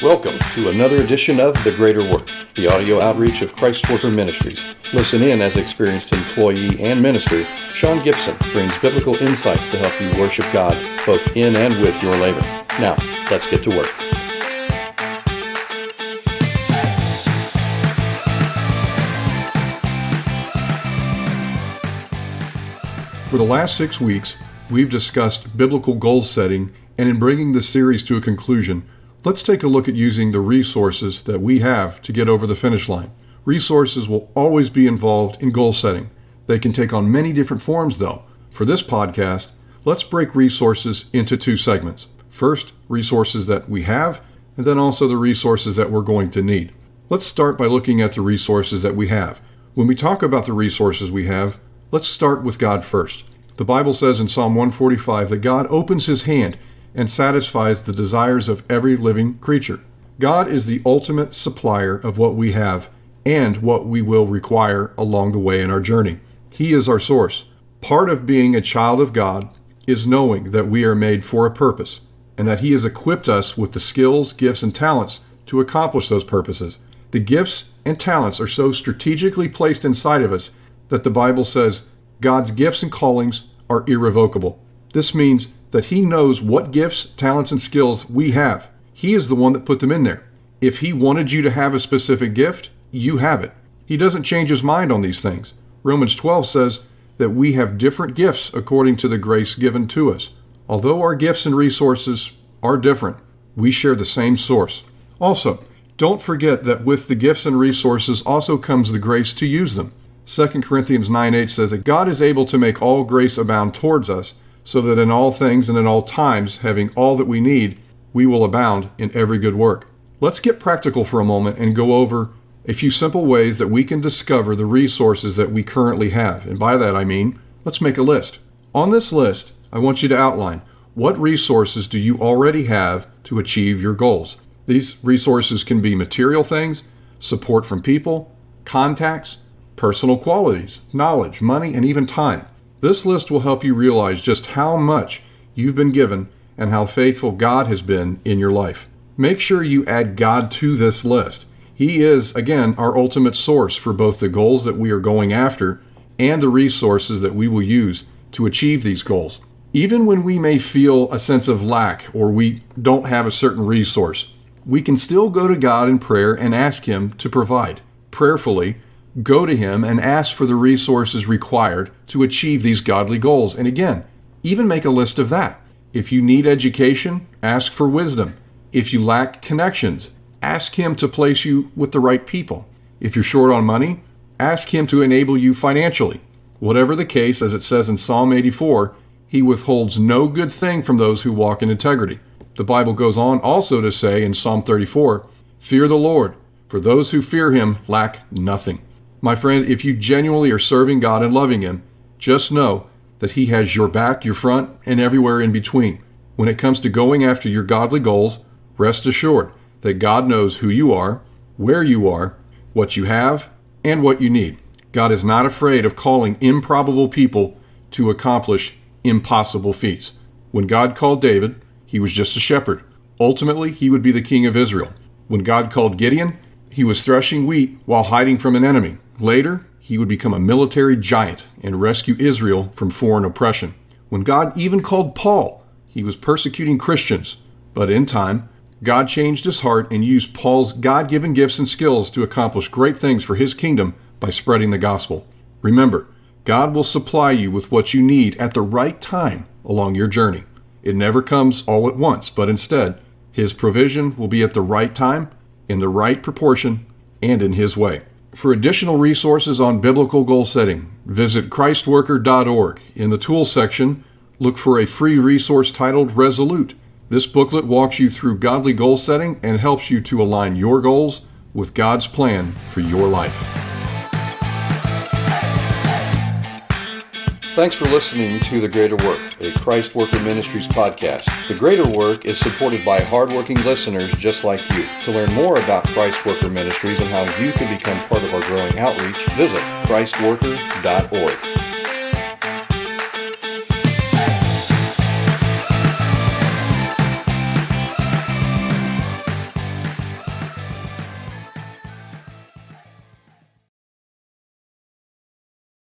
Welcome to another edition of The Greater Work, the audio outreach of Christ Worker Ministries. Listen in as experienced employee and minister, Sean Gibson brings biblical insights to help you worship God both in and with your labor. Now, let's get to work. For the last 6 weeks, we've discussed biblical goal setting, and in bringing this series to a conclusion, let's take a look at using the resources that we have to get over the finish line. Resources will always be involved in goal setting. They can take on many different forms, though. For this podcast, let's break resources into 2 segments. First, resources that we have, and then also the resources that we're going to need. Let's start by looking at the resources that we have. When we talk about the resources we have, let's start with God first. The Bible says in Psalm 145 that God opens his hand and satisfies the desires of every living creature. God is the ultimate supplier of what we have and what we will require along the way in our journey. He is our source. Part of being a child of God is knowing that we are made for a purpose and that he has equipped us with the skills, gifts, and talents to accomplish those purposes. The gifts and talents are so strategically placed inside of us that the Bible says God's gifts and callings are irrevocable. This means that he knows what gifts, talents, and skills we have. He is the one that put them in there. If he wanted you to have a specific gift, you have it. He doesn't change his mind on these things. Romans 12 says that we have different gifts according to the grace given to us. Although our gifts and resources are different, we share the same source. Also, don't forget that with the gifts and resources also comes the grace to use them. 2 Corinthians 9:8 says that God is able to make all grace abound towards us, so that in all things and in all times, having all that we need, we will abound in every good work. Let's get practical for a moment and go over a few simple ways that we can discover the resources that we currently have. And by that I mean, let's make a list. On this list, I want you to outline what resources do you already have to achieve your goals. These resources can be material things, support from people, contacts, personal qualities, knowledge, money, and even time. This list will help you realize just how much you've been given and how faithful God has been in your life. Make sure you add God to this list. He is, again, our ultimate source for both the goals that we are going after and the resources that we will use to achieve these goals. Even when we may feel a sense of lack or we don't have a certain resource, we can still go to God in prayer and ask him to provide. Prayerfully, go to him and ask for the resources required to achieve these godly goals. And again, even make a list of that. If you need education, ask for wisdom. If you lack connections, ask him to place you with the right people. If you're short on money, ask him to enable you financially. Whatever the case, as it says in Psalm 84, he withholds no good thing from those who walk in integrity. The Bible goes on also to say in Psalm 34, "Fear the Lord, for those who fear him lack nothing." My friend, if you genuinely are serving God and loving him, just know that he has your back, your front, and everywhere in between. When it comes to going after your godly goals, rest assured that God knows who you are, where you are, what you have, and what you need. God is not afraid of calling improbable people to accomplish impossible feats. When God called David, he was just a shepherd. Ultimately, he would be the king of Israel. When God called Gideon, he was threshing wheat while hiding from an enemy. Later, he would become a military giant and rescue Israel from foreign oppression. When God even called Paul, he was persecuting Christians. But in time, God changed his heart and used Paul's God-given gifts and skills to accomplish great things for his kingdom by spreading the gospel. Remember, God will supply you with what you need at the right time along your journey. It never comes all at once, but instead, his provision will be at the right time, in the right proportion, and in his way. For additional resources on biblical goal setting, visit christworker.org. In the Tools section, look for a free resource titled Resolute. This booklet walks you through godly goal setting and helps you to align your goals with God's plan for your life. Thanks for listening to The Greater Work, a Christ Worker Ministries podcast. The Greater Work is supported by hardworking listeners just like you. To learn more about Christ Worker Ministries and how you can become part of our growing outreach, visit christworker.org.